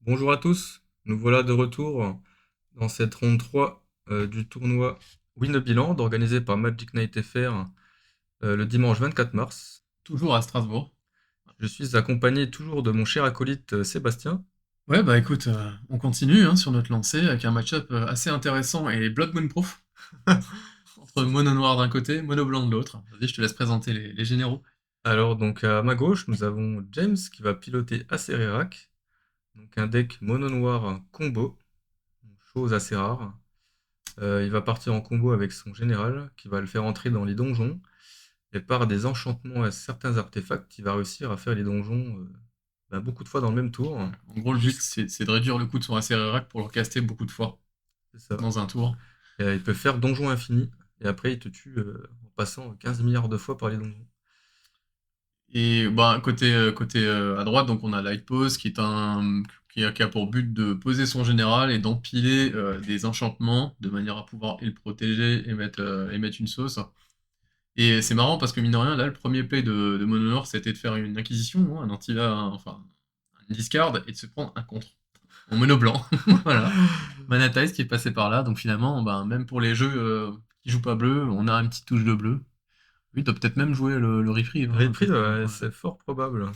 Bonjour à tous, nous voilà de retour dans cette ronde 3 du tournoi Win a Biland organisé par Magic Night FR le dimanche 24 mars. Toujours à Strasbourg. Je suis accompagné toujours de mon cher acolyte Sébastien. Ouais, bah écoute, on continue hein, sur notre lancée avec un match-up assez intéressant et Blood Moon Proof. Entre C'est- mono noir d'un côté, mono blanc de l'autre. Vas-y, je te laisse présenter les généraux. Alors donc à ma gauche nous avons James qui va piloter Acererak, donc un deck mono noir combo, chose assez rare. Il va partir en combo avec son général qui va le faire entrer dans les donjons et par des enchantements à certains artefacts, il va réussir à faire les donjons beaucoup de fois dans le même tour. En gros, le but, c'est de réduire le coût de son Acerarak pour le caster beaucoup de fois C'est ça. dans un tour. Et, il peut faire donjon infini, et après il te tue en passant 15 milliards de fois par les donjons. Et bah, côté à droite, donc on a Light Pose qui a pour but de poser son général et d'empiler des enchantements de manière à pouvoir et le protéger et mettre une sauce. Et c'est marrant parce que mine de rien, là, le premier play de Mononor, c'était de faire une acquisition, hein, enfin, un discard et de se prendre un contre en mono blanc. Voilà. Manatize qui est passé par là, donc finalement, ben, même pour les jeux qui jouent pas bleu, on a une petite touche de bleu. Oui, t'as peut-être même joué le reprieve, hein, à Reprise, côté. ouais, Ouais. c'est fort probable.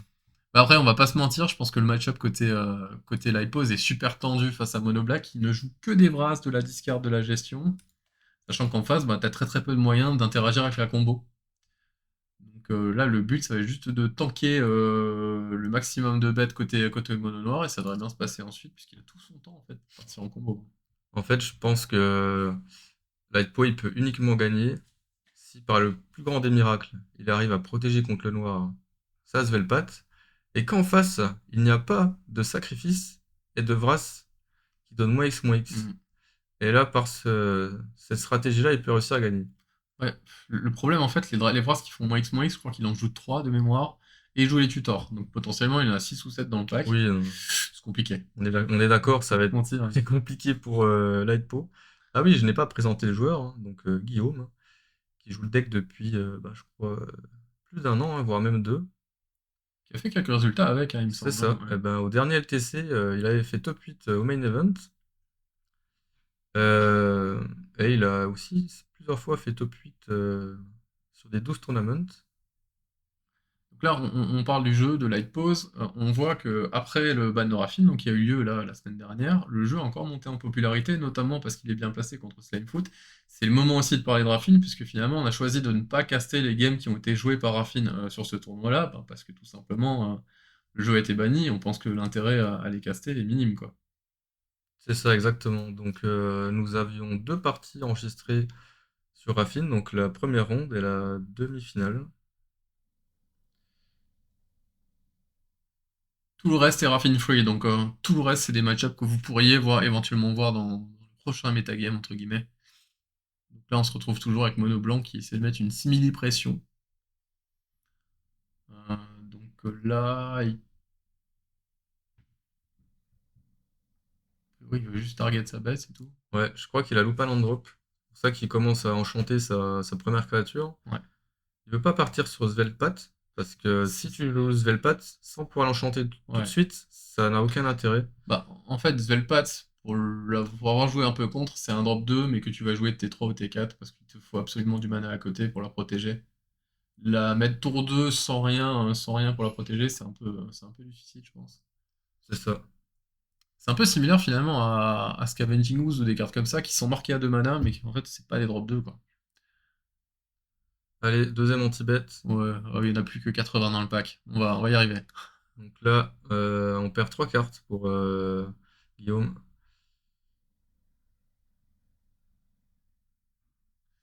Bah après, on va pas se mentir, je pense que le match-up côté Lipose est super tendu face à Mono Black, qui ne joue que des brasses, de la discard, de la gestion, sachant qu'en face, bah, t'as très très peu de moyens d'interagir avec la combo. Donc là, le but, ça va être juste de tanker le maximum de bêtes côté mono noir, et ça devrait bien se passer ensuite, puisqu'il a tout son temps, en fait, pour partir en combo. En fait, je pense que Lightpo il peut uniquement gagner si par le plus grand des miracles, il arrive à protéger contre le noir sa Svelpat, et qu'en face, il n'y a pas de sacrifice et de Vras qui donne moins X moins X. Mm. Et là, cette stratégie-là, il peut réussir à gagner. Ouais, le problème, en fait, les Vras qui font moins X, je crois qu'il en joue 3 de mémoire, et il joue les tutors. Donc potentiellement, il en a 6 ou 7 dans le pack. Oui, C'est compliqué. on est d'accord, ça Pas va te être mentir. Ouais. très compliqué pour Lightpo. Ah oui, je n'ai pas présenté le joueur, hein, donc Guillaume, qui joue le deck depuis, je crois, plus d'un an, hein, voire même deux. Qui a fait quelques résultats avec, hein, il me C'est semble. Hein, ça. ouais. Eh ben, au dernier LTC, il avait fait top 8 au main event. Euh, et il a aussi plusieurs fois fait top 8 sur des 12 tournaments. Donc là, on parle du jeu, de Light Pause. On voit que après le ban de Raffine, donc qui a eu lieu là la semaine dernière, le jeu a encore monté en popularité, notamment parce qu'il est bien placé contre Slimefoot. C'est le moment aussi de parler de Raffine, puisque finalement on a choisi de ne pas caster les games qui ont été joués par Raffine sur ce tournoi-là, ben, parce que tout simplement le jeu a été banni. On pense que l'intérêt à les caster est minime, quoi. C'est ça exactement. Donc nous avions deux parties enregistrées sur Raffine, donc la première ronde et la demi-finale. Tout le reste est Raffine free, donc tout le reste c'est des match-ups que vous pourriez éventuellement voir dans le prochain metagame entre guillemets. Donc là on se retrouve toujours avec Mono Blanc qui essaie de mettre une simili pression. Là, oui, il veut juste target sa bête, c'est tout. Ouais, je crois qu'il a loupé un land drop. C'est pour ça qu'il commence à enchanter sa première créature. Ouais. Il veut pas partir sur Svelpat, parce que si tu joues Svelpat, sans pouvoir l'enchanter tout de Ouais. suite, ça n'a aucun intérêt. Bah, en fait, Svelpat, pour avoir joué un peu contre, c'est un drop 2, mais que tu vas jouer T3 ou T4, parce qu'il te faut absolument du mana à côté pour la protéger. La mettre tour 2 sans rien pour la protéger, c'est un peu difficile, je pense. C'est ça. C'est un peu similaire finalement à Scavenging Ooze ou des cartes comme ça qui sont marquées à 2 mana, mais qui en fait c'est pas des drop 2 quoi. Allez, deuxième anti-bet. Ouais, oh, il n'y en a plus que 80 dans le pack. On va y arriver. Donc là, on perd trois cartes pour Guillaume.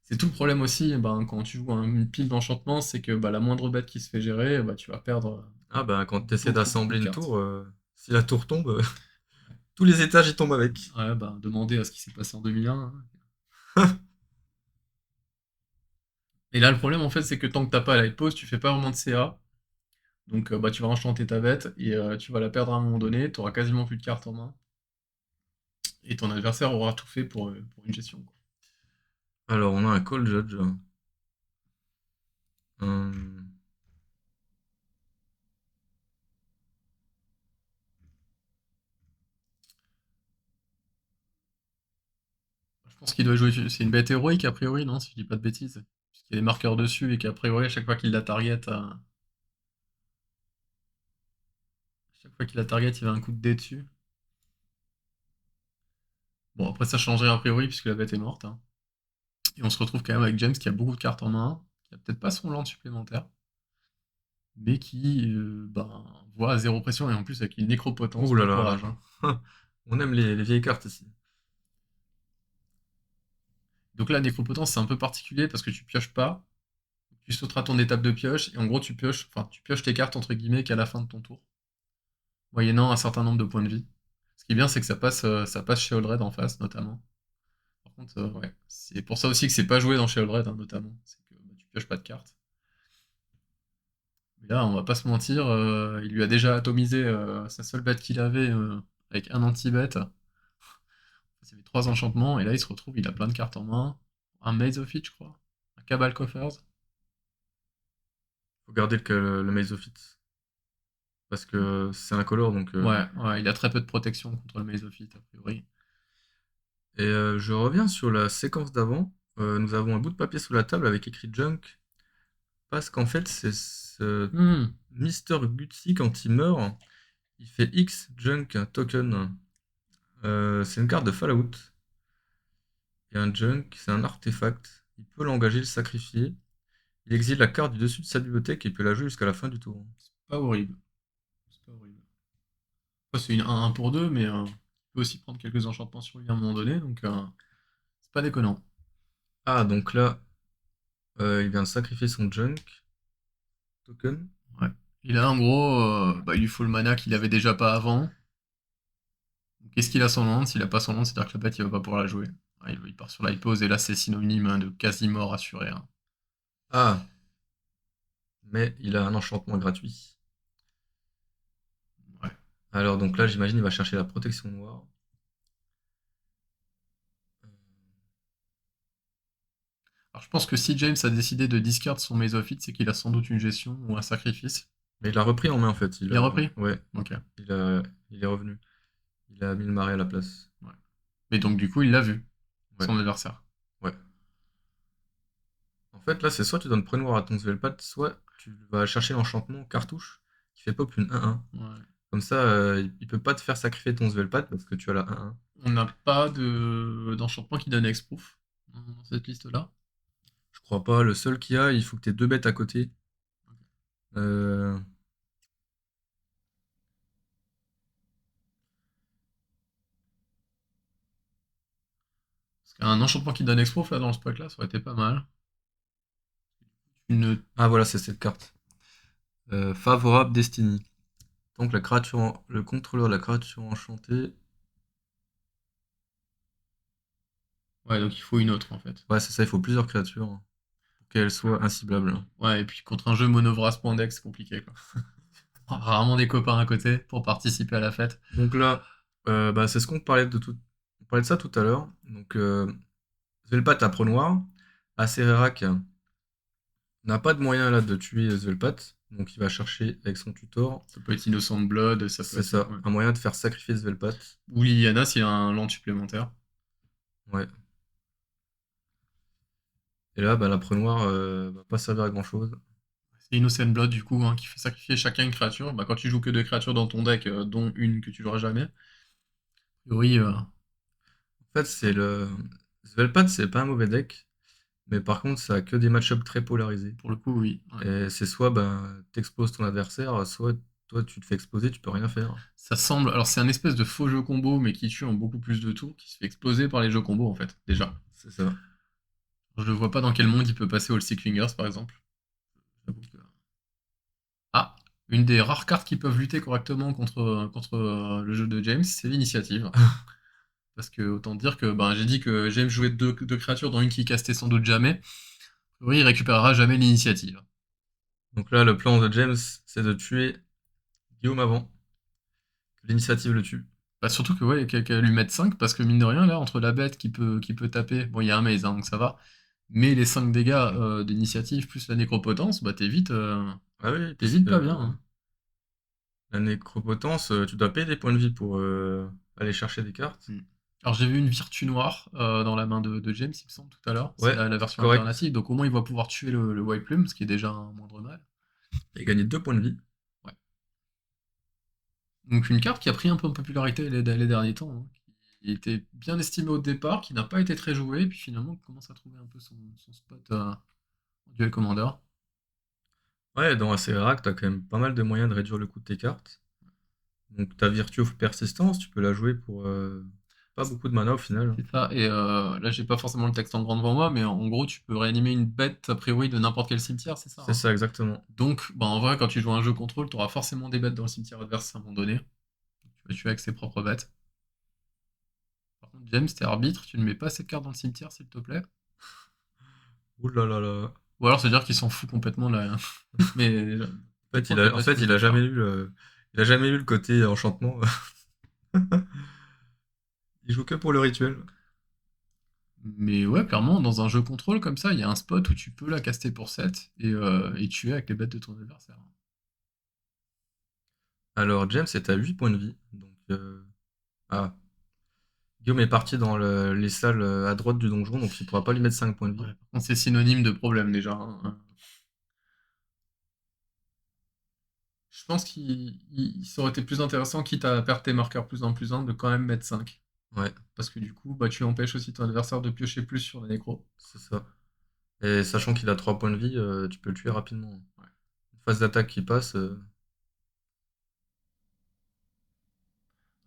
C'est tout le problème aussi, eh ben, quand tu joues une pile d'enchantement, c'est que bah, la moindre bête qui se fait gérer, bah, tu vas perdre Ah bah quand tu essaies beaucoup, beaucoup d'assembler de une cartes. tour, si la tour tombe, tous les étages ils tombent avec. Ouais, bah, demander à ce qui s'est passé en 2001. Hein. Et là, le problème, en fait, c'est que tant que t'as pas la pause, tu fais pas vraiment de CA. Donc, bah, tu vas enchanter ta bête et tu vas la perdre à un moment donné. Tu auras quasiment plus de cartes en main. Et ton adversaire aura tout fait pour une gestion, quoi. Alors on a un Call Judge. Hum, pense qu'il doit jouer. C'est une bête héroïque a priori, non? Si je dis pas de bêtises. Puisqu'il y a des marqueurs dessus et qu'a priori, chaque fois qu'il la target, il va un coup de dé dessus. Bon, après, ça changerait a priori puisque la bête est morte, hein. Et on se retrouve quand même avec James qui a beaucoup de cartes en main, qui a peut-être pas son land supplémentaire, mais qui ben, voit à zéro pression et en plus avec une nécropotence, Ouh là bon là. courage, hein. On aime les vieilles cartes ici. Donc là, nécropotence, c'est un peu particulier parce que tu pioches pas, tu sauteras ton étape de pioche et en gros, tu pioches tes cartes entre guillemets qu'à la fin de ton tour, moyennant un certain nombre de points de vie. Ce qui est bien, c'est que ça passe chez Oldred en face, notamment. Par contre, ouais, c'est pour ça aussi que c'est pas joué dans chez Oldred, hein, notamment. C'est que bah, tu pioches pas de cartes. Mais là, on va pas se mentir, il lui a déjà atomisé sa seule bête qu'il avait avec un anti-bête. Ça fait 3 enchantements, et là il se retrouve, il a plein de cartes en main. Un Maze of It, je crois. Un Cabal Coffers. Faut garder le Maze of It. Parce que c'est incolore, donc... Ouais, ouais, il a très peu de protection contre le Maze of It, a priori. Et je reviens sur la séquence d'avant. Nous avons un bout de papier sous la table avec écrit Junk. Parce qu'en fait, c'est ce Hmm. Mister Gutsy, quand il meurt, il fait X Junk Token. C'est une carte de Fallout. Et un Junk, c'est un artefact. Il peut l'engager, le sacrifier. Il exile la carte du dessus de sa bibliothèque et il peut la jouer jusqu'à la fin du tour. Pas horrible. C'est pas horrible. Après, c'est une 1-1 pour 2, mais il peut aussi prendre quelques enchantements sur lui à un moment donné, donc c'est pas déconnant. Ah, donc là, il vient de sacrifier son Junk Token. Ouais. Il a en gros, bah, il lui faut le mana qu'il avait déjà pas avant. Qu'est-ce qu'il a son land? S'il a pas son land, c'est-à-dire que la bête, il va pas pouvoir la jouer. Ouais, il part sur l'hypose, et là, c'est synonyme hein, de quasi mort assurée, hein. Ah, mais il a un enchantement gratuit. Ouais. Alors donc là, j'imagine il va chercher la protection noire. Alors, je pense que si James a décidé de discard son Maze of It, c'est qu'il a sans doute une gestion ou un sacrifice. Mais il l'a repris en main en fait. Il a repris? Ouais, Ok. il a, il est revenu. Il a mis le marais à la place. Ouais. Mais donc, du coup, il l'a vu, Ouais, son adversaire. ouais. En fait, là, c'est soit tu donnes Prenoir à ton Svelpat, soit tu vas chercher l'enchantement cartouche qui fait pop une 1-1. Ouais. Comme ça, il peut pas te faire sacrifier ton Svelpat parce que tu as la 1-1. On n'a pas d'enchantement qui donne Hexproof dans cette liste-là. Je crois pas. Le seul qu'il y a, il faut que tu aies deux bêtes à côté. Euh, Parce qu'un enchantement qui donne Hexproof, là, dans le spot là, ça aurait été pas mal. Une... Ah voilà, c'est cette carte. Favorable Destiny. Donc le contrôleur de la créature enchantée. Ouais, donc il faut une autre, en fait. Ouais, c'est ça, il faut plusieurs créatures pour qu'elles soient inciblables. Ouais, et puis contre un jeu monovras.dex, c'est compliqué, quoi. Rarement des copains à côté pour participer à la fête. Donc là, bah, c'est ce qu'on parlait de tout. On parlait de ça tout à l'heure. Donc, Svelpat a Pro Noir. Acererak n'a pas de moyen là de tuer Svelpat. Donc il va chercher avec son tutor. Ça peut être Innocent Blood, ça peut C'est être. ça, Ouais. un moyen de faire sacrifier Svelpat. Ou Liliana s'il y a un land supplémentaire. Ouais. Et là, bah, la Pro Noir va pas servir à grand chose. C'est Innocent Blood du coup, hein, qui fait sacrifier chacun une créature. Bah, quand tu joues que deux créatures dans ton deck, dont une que tu joueras jamais. A priori, En fait, c'est le. Svelpat, c'est pas un mauvais deck. Mais par contre, ça a que des match-ups très polarisés. pour le coup, oui. Ouais. Et c'est soit ben, t'exploses ton adversaire, soit toi tu te fais exploser, tu peux rien faire. Ça semble. Alors, c'est un espèce de faux jeu combo, mais qui tue en beaucoup plus de tours, qui se fait exploser par les jeux combo en fait, déjà. C'est ça. Je ne vois pas dans quel monde il peut passer All Six Fingers par exemple. J'avoue que- Ah, une des rares cartes qui peuvent lutter correctement contre le jeu de James, c'est l'initiative. Parce que autant dire que ben, j'ai dit que James jouait deux créatures, dont une qui castait sans doute jamais. Oui, il récupérera jamais l'initiative. Donc là, le plan de James, c'est de tuer Guillaume avant que l'initiative le tue. Bah, surtout que ouais, qu'elle lui mette 5, parce que mine de rien, là, entre la bête qui peut taper, bon, il y a un maze, hein, donc ça va, mais les 5 dégâts d'initiative plus la nécropotence, bah Ah oui, t'es parce vite que pas bien, hein. la nécropotence, tu dois payer des points de vie pour aller chercher des cartes. Mm. Alors j'ai vu une Virtue Noire dans la main de James, il me semble, tout à l'heure. C'est Ouais, la c'est version correct. alternative, donc au moins il va pouvoir tuer le White Plume, ce qui est déjà un moindre mal. Et gagner 2 points de vie. Ouais. Donc une carte qui a pris un peu en popularité les derniers temps, hein, qui était bien estimée au départ, qui n'a pas été très jouée, et puis finalement qui commence à trouver un peu son spot en duel commander. Ouais, dans ACRAC, t'as quand même pas mal de moyens de réduire le coût de tes cartes. Donc ta Virtue of Persistance, tu peux la jouer pour pas beaucoup de mana au final. C'est ça, et là j'ai pas forcément le texte en grand devant moi, mais en gros tu peux réanimer une bête a priori de n'importe quel cimetière, c'est ça, C'est hein. ça, exactement. Donc bah, en vrai quand tu joues un jeu contrôle, tu auras forcément des bêtes dans le cimetière adverse à un moment donné. Tu vas tuer avec ses propres bêtes. Par contre James, t'es arbitre, tu ne mets pas cette carte dans le cimetière s'il te plaît. Ouh là là là. Ou alors c'est à dire qu'il s'en fout complètement là. Mais techniquement t'es En pas fait, supposé le faire. il a jamais lu le côté enchantement. Il joue que pour le rituel. Mais ouais, clairement, dans un jeu contrôle comme ça, il y a un spot où tu peux la caster pour 7 et tuer avec les bêtes de ton adversaire. Alors, James est à 8 points de vie. Donc, ah, Guillaume est parti dans les salles à droite du donjon, donc il pourra pas lui mettre 5 points de Ouais, vie. par contre, c'est synonyme de problème déjà, hein. Je pense ça aurait été plus intéressant, quitte à perdre tes marqueurs plus un, de quand même mettre 5. Ouais, Parce que du coup, bah, tu empêches aussi ton adversaire de piocher plus sur la nécro. c'est ça. Et sachant qu'il a 3 points de vie, tu peux le tuer rapidement. Ouais. Une phase d'attaque qui passe.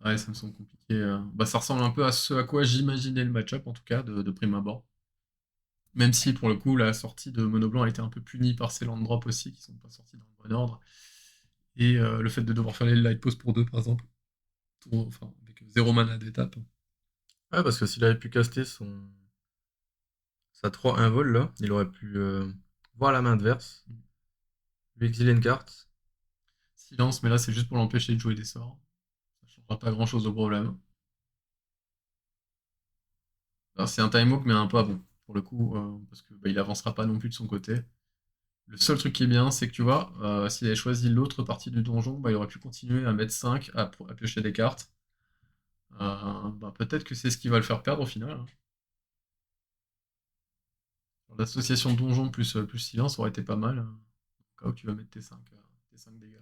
Ouais, ça me semble compliqué. Bah, ça ressemble un peu à ce à quoi j'imaginais le match-up, en tout cas, de prime abord. Même si, pour le coup, la sortie de Mono Blanc a été un peu punie par ses land drops aussi, qui sont pas sortis dans le bon ordre. Et le fait de devoir faire les light pause pour 2, par exemple, enfin, avec 0 mana d'étape. Ouais, parce que s'il avait pu caster sa 3-1 vol là, il aurait pu voir la main adverse, lui exiler une carte. Silence, mais là, c'est juste pour l'empêcher de jouer des sorts. Ça changera pas grand-chose au problème. Alors, c'est un time hawk, mais un pas bon, pour le coup, parce que bah, il avancera pas non plus de son côté. Le seul truc qui est bien, c'est que tu vois, s'il avait choisi l'autre partie du donjon, bah, il aurait pu continuer à mettre 5, à piocher des cartes. Bah, peut-être que c'est ce qui va le faire perdre au final, hein. L'association donjon plus silence aurait été pas mal, au cas où tu vas mettre tes 5 dégâts.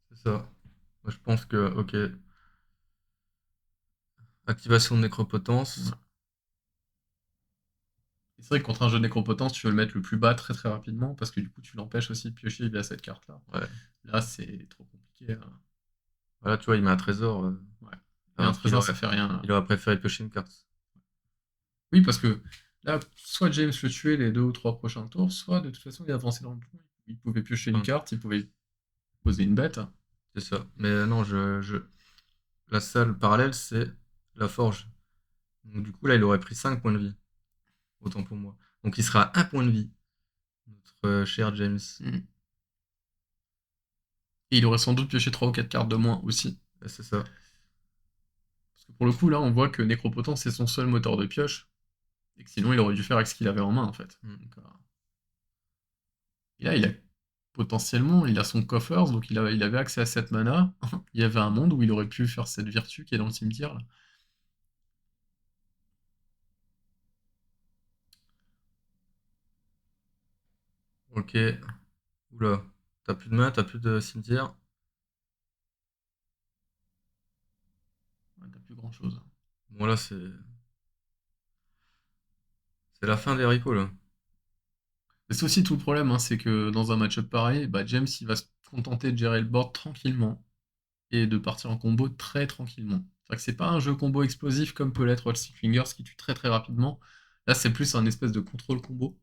C'est ça. Moi, je pense que, ok, activation de nécropotence. Ouais. Et c'est vrai que contre un jeu de nécropotence, tu veux le mettre le plus bas très très rapidement, parce que du coup tu l'empêches aussi de piocher via cette carte-là. Ouais. Là, c'est trop compliqué, hein. Voilà, tu vois, il met un trésor. Ouais. Et un trésor, ça fait rien, là. Il aurait préféré piocher une carte. Oui, parce que là, soit James le tuait les 2 ou 3 prochains tours, soit de toute façon il avançait dans le jeu. Il pouvait piocher une Enfin, carte, il pouvait poser une bête. c'est ça. Mais non, la salle parallèle, c'est la forge. Donc, du coup, là, il aurait pris 5 points de vie. Autant pour moi. Donc, il sera à 1 point de vie, notre cher James. Mm. Et il aurait sans doute pioché 3 ou 4 cartes de moins aussi. C'est ça. Parce que pour le coup, là, on voit que Nécropotence c'est son seul moteur de pioche, et que sinon il aurait dû faire avec ce qu'il avait en main en fait. Mm. Donc, et là, il a potentiellement, il a son coffers, donc il avait accès à cette mana. Il y avait un monde où il aurait pu faire cette vertu qui est dans le cimetière là. Ok. Oula. T'as plus de main, t'as plus de cimetière. Ouais, t'as plus grand chose. Bon, là, c'est la fin des haricots, là. Mais c'est aussi tout le problème, hein, c'est que dans un match-up pareil, bah James il va se contenter de gérer le board tranquillement et de partir en combo très tranquillement. C'est-à-dire que c'est pas un jeu combo explosif comme peut l'être Wall Stick Fingers qui tue très très rapidement. Là, c'est plus un espèce de contrôle combo.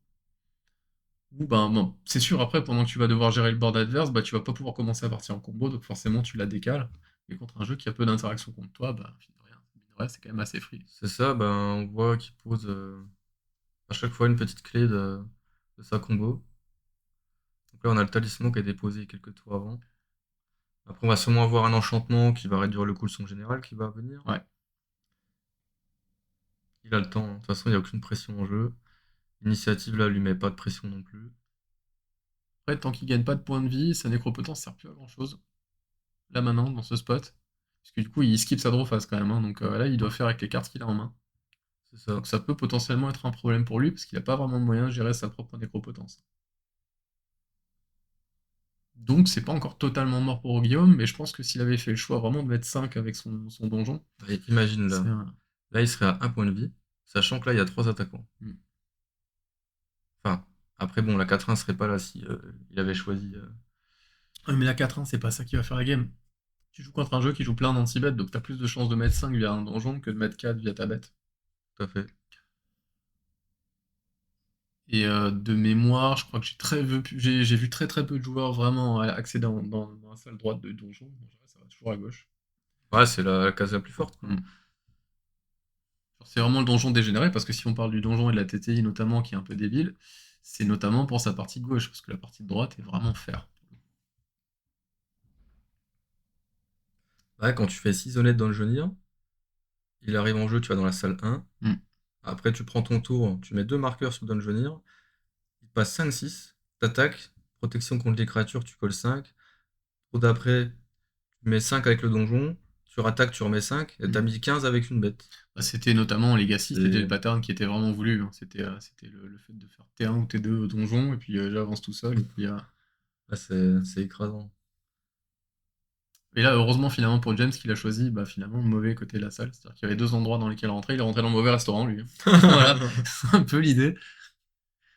Où, ben, bon, c'est sûr, après, pendant que tu vas devoir gérer le board adverse, bah, tu vas pas pouvoir commencer à partir en combo, donc forcément, tu la décales. Et contre un jeu qui a peu d'interaction contre toi, bah, mine de rien, c'est quand même assez free. C'est ça, ben, on voit qu'il pose à chaque fois une petite clé de sa combo. Donc là, on a le talisman qui a été posé quelques tours avant. Après, on va sûrement avoir un enchantement qui va réduire le coût de son général qui va venir. Ouais. Il a le temps, hein. De toute façon, il n'y a aucune pression en jeu. L'initiative, là, lui met pas de pression non plus. Après, tant qu'il gagne pas de points de vie, sa nécropotence sert plus à grand chose. Là maintenant, dans ce spot. Parce que du coup, il skip sa draw phase quand même, hein, donc là, il doit faire avec les cartes qu'il a en main. C'est ça. Donc ça peut potentiellement être un problème pour lui, parce qu'il a pas vraiment de moyen de gérer sa propre nécropotence. Donc c'est pas encore totalement mort pour Guillaume, mais je pense que s'il avait fait le choix vraiment de mettre 5 avec son donjon, Et imagine c'est là. Là, il serait à 1 point de vie, sachant que là, il y a 3 attaquants. Mm. Enfin, après, bon, la 4-1 serait pas là si il avait choisi. Ouais, mais la 4-1, c'est pas ça qui va faire la game. Tu joues contre un jeu qui joue plein d'anti-bêtes, donc t'as plus de chances de mettre 5 via un donjon que de mettre 4 via ta bête. Tout à fait. Et de mémoire, je crois que j'ai vu très très peu de joueurs vraiment accéder dans la salle droite de donjon. En général, ça va toujours à gauche. Ouais, c'est la case la plus forte, quoi. Mm. Genre, c'est vraiment le donjon dégénéré, parce que si on parle du donjon et de la TTI notamment, qui est un peu débile, c'est notamment pour sa partie de gauche, parce que la partie de droite est vraiment faire. Ouais, quand tu fais 6 honnêtes dans le Dungeoneer, il arrive en jeu, tu vas dans la salle 1. Mm. Après, tu prends ton tour, tu mets 2 marqueurs sur le Dungeoneer. Il passe 5-6, t'attaques, protection contre les créatures, tu colles 5. Tour d'après, tu mets 5 avec le donjon, tu rattaques, tu remets 5, et t'as Mm. mis 15 avec une bête. Bah, c'était notamment en Legacy, c'était le C'est pattern qui était vraiment voulu, hein. C'était le fait de faire T1 ou T2 au donjon, et puis j'avance tout seul, et puis ah, c'est écrasant. et là, heureusement, finalement, pour James, qu'il a choisi, bah, finalement, le mauvais côté de la salle. C'est-à-dire qu'il y avait deux endroits dans lesquels rentrer. Il est rentré dans le mauvais restaurant, lui. Voilà, c'est un peu l'idée.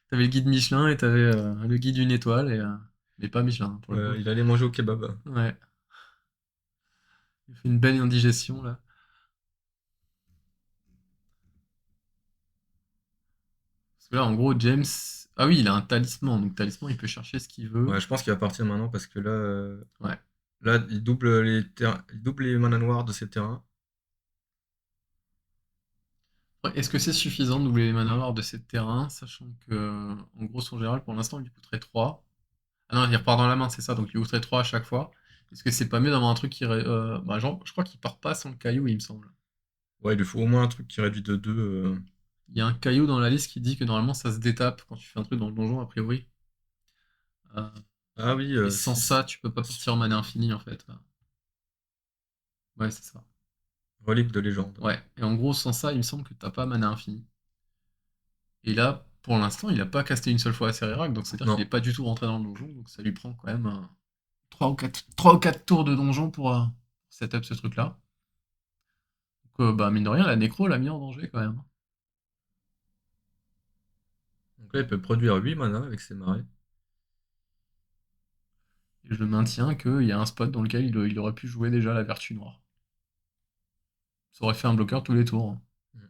T'avais le guide Michelin et t'avais le guide une étoile, mais pas Michelin, pour le coup. Il allait manger au kebab. Ouais, il fait une belle indigestion, là. Parce que là, en gros, James... Ah oui, il a un talisman, donc talisman, il peut chercher ce qu'il veut. Ouais, je pense qu'il va partir maintenant parce que là, Ouais. là il double il double les mana noirs de ses terrains. Ouais, est-ce que c'est suffisant de doubler les mana rares de ces terrains, sachant que, en gros, son général, pour l'instant, il lui coûterait 3. Ah non, il repart dans la main, c'est ça, donc il lui coûterait 3 à chaque fois. Est-ce que c'est pas mieux d'avoir un truc qui... bah, genre, je crois qu'il part pas sans le caillou, il me semble. Ouais, il lui faut au moins un truc qui réduit de 2. Il y a un caillou dans la liste qui dit que normalement ça se détape quand tu fais un truc dans le donjon, a priori. Euh, Ah oui, et sans ça, 6. tu peux pas partir en mana infini, en fait. Ouais, c'est ça. Relique de légende. Ouais, et en gros, sans ça, il me semble que t'as pas mana infini. Et là, pour l'instant, il a pas casté une seule fois à Serirac, donc c'est-à-dire qu'il est Non. pas du tout rentré dans le donjon, donc ça lui prend quand même 3 ou 4 tours de donjon pour setup ce truc-là. Donc, bah, mine de rien, la nécro l'a mis en danger quand même. Donc là, il peut produire 8 mana avec ses marées. Et je maintiens qu'il y a un spot dans lequel il aurait pu jouer déjà la vertu noire. Ça aurait fait un bloqueur tous les tours, hein. Mm.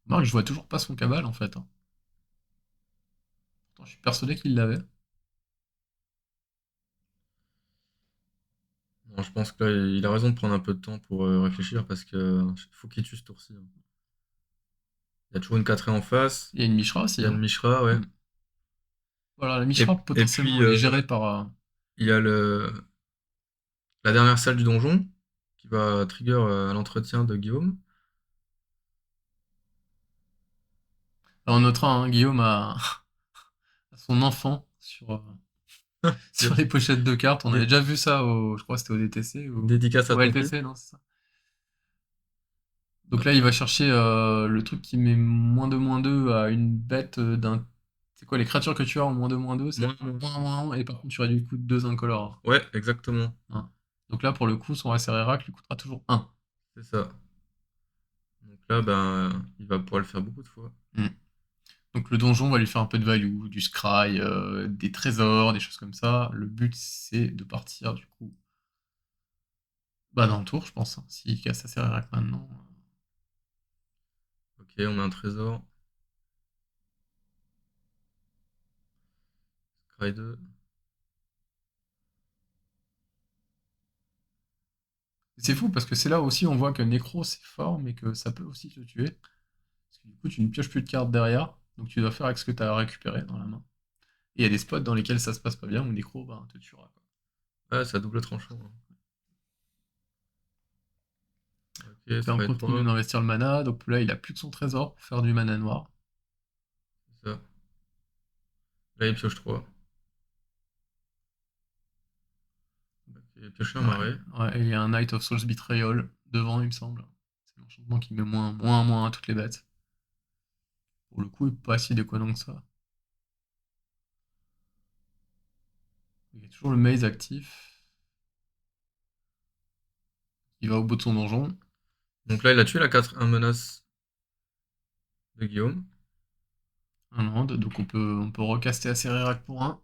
Marc, je vois toujours pas son cabal en fait, hein. Pourtant, je suis persuadé qu'il l'avait. Bon, je pense que là, il a raison de prendre un peu de temps pour réfléchir parce que faut qu'il tue ce tour-ci, hein. Il y a toujours une 4 en face. Il y a une Mishra Il y aussi, a hein. le Mishra, ouais. Mm. Voilà, la Et, Mishra et puis, potentiellement elle est gérée par. il y a la dernière salle du donjon qui va trigger à l'entretien de Guillaume. On notera, hein, Guillaume a son enfant sur les pochettes de cartes. On avait Dé- déjà vu ça je crois que c'était au DTC ou Dédicace à au ton fils. LTC, non, c'est ça. Donc là, il va chercher le truc qui met -2/-2 à une bête d'un. C'est quoi, les créatures que tu as en -2/-2, c'est Moins. -1/-1, et par contre, tu réduis le coût de 2 incolores. Ouais, exactement. Hein. Donc là, pour le coup, son SRRAC lui coûtera toujours 1. C'est ça. Donc là, ben, il va pouvoir le faire beaucoup de fois. Donc le donjon va lui faire un peu de value, du scry, des trésors, des choses comme ça. Le but, c'est de partir, du coup, bah, dans le tour, je pense, hein. S'il casse sa SRRAC maintenant. Ok, on met un trésor. Cry 2. C'est fou, parce que c'est là aussi on voit que Necro, c'est fort, mais que ça peut aussi te tuer. Parce que du coup, tu ne pioches plus de cartes derrière, donc tu dois faire avec ce que tu as récupéré dans la main. Et il y a des spots dans lesquels ça se passe pas bien, où Necro, bah, te tuera, quoi. Ah, c'est à double tranchant, hein. Donc Ok, là, on Cry continue 3. d'investir le mana, donc là, il a plus que son trésor pour faire du mana noir. C'est ça. Là, il pioche 3. Et piocher un Ouais, marais. ouais, et il y a un Knight of Souls Betrayal devant, il me semble. C'est l'enchantement qui met moins à toutes les bêtes. Pour le coup, il est pas si déconnant que ça. Il y a toujours le maze actif. Il va au bout de son donjon. Donc là, il a tué la 4-1 menace de Guillaume. Un land, donc on peut recaster Acerarak pour un.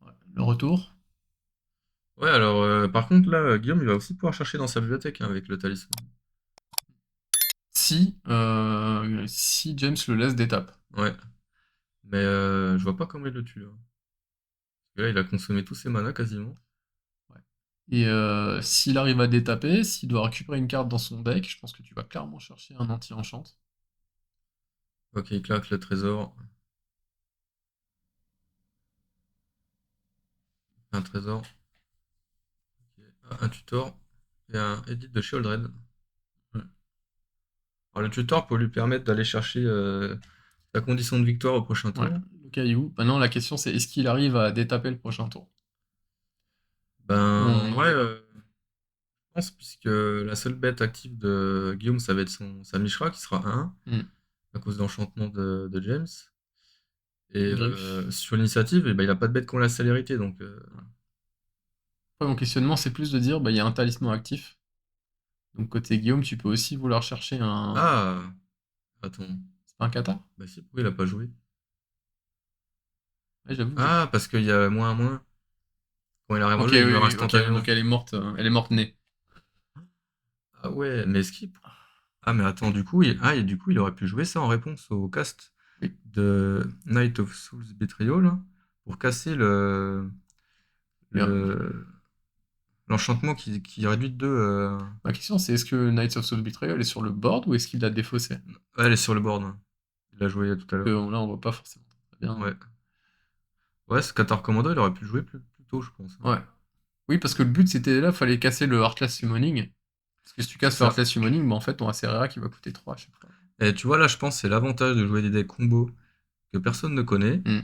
Ouais, le retour. Ouais, alors, par contre, là, Guillaume, il va aussi pouvoir chercher dans sa bibliothèque hein, avec le talisman. Si James le laisse d'étape. Ouais, mais je vois pas comment il le tue, là. Parce que là, il a consommé tous ses manas quasiment. Ouais. Et s'il arrive à détaper, s'il doit récupérer une carte dans son deck, je pense que tu vas clairement chercher un anti-enchant. Ok, il claque le trésor. Un trésor. Ok. Ah, un tutor. Et un edit de Sheoldred. Ouais. Alors, le tutor pour lui permettre d'aller chercher sa condition de victoire au prochain Ouais, tour. le caillou. Maintenant, la question c'est est-ce qu'il arrive à détaper le prochain tour? Ben, ouais, On... je pense, puisque la seule bête active de Guillaume, ça va être sa Mishra, qui sera 1, Hmm. à cause d'enchantement de James. Et Griffe. sur l'initiative, eh ben, il a pas de bête qui ont la célérité, donc... Après, mon questionnement, c'est plus de dire, bah, il y a un talisman actif. Donc, côté Guillaume, tu peux aussi vouloir chercher un. Ah! Attends. C'est pas un Qatar? Bah si, pourquoi il a pas joué? Ouais, j'avoue que j'ai. Ah, parce qu'il y a moins un moins. Quand il arrive en Ok, jeu, il oui, meurt oui, ok, instantanément. donc elle est morte née. Ah ouais, mais skip. Ah mais attends, et du coup, il aurait pu jouer ça en réponse au cast Oui. de Knight of Souls Betrayal là, pour casser Mais, le l'enchantement qui réduit de 2. ma question, c'est est-ce que Knights of Soul Betrayal est sur le board ou est-ce qu'il l'a défaussé? Ouais, elle est sur le board, hein. Il l'a joué tout à Parce que l'heure. là, on voit pas forcément très bien. Ouais. Ouais, ce Qatar Commando, il aurait pu le jouer plus tôt, je pense, hein. Ouais. Oui, parce que le but, c'était là, fallait casser le Heartless Summoning. Parce que si tu C'est casses le ça. Heartless Summoning, bah en fait, ton Acerera qui va coûter 3 à chaque fois. Et tu vois, là, je pense que c'est l'avantage de jouer des decks combo que personne ne connaît. Hmm,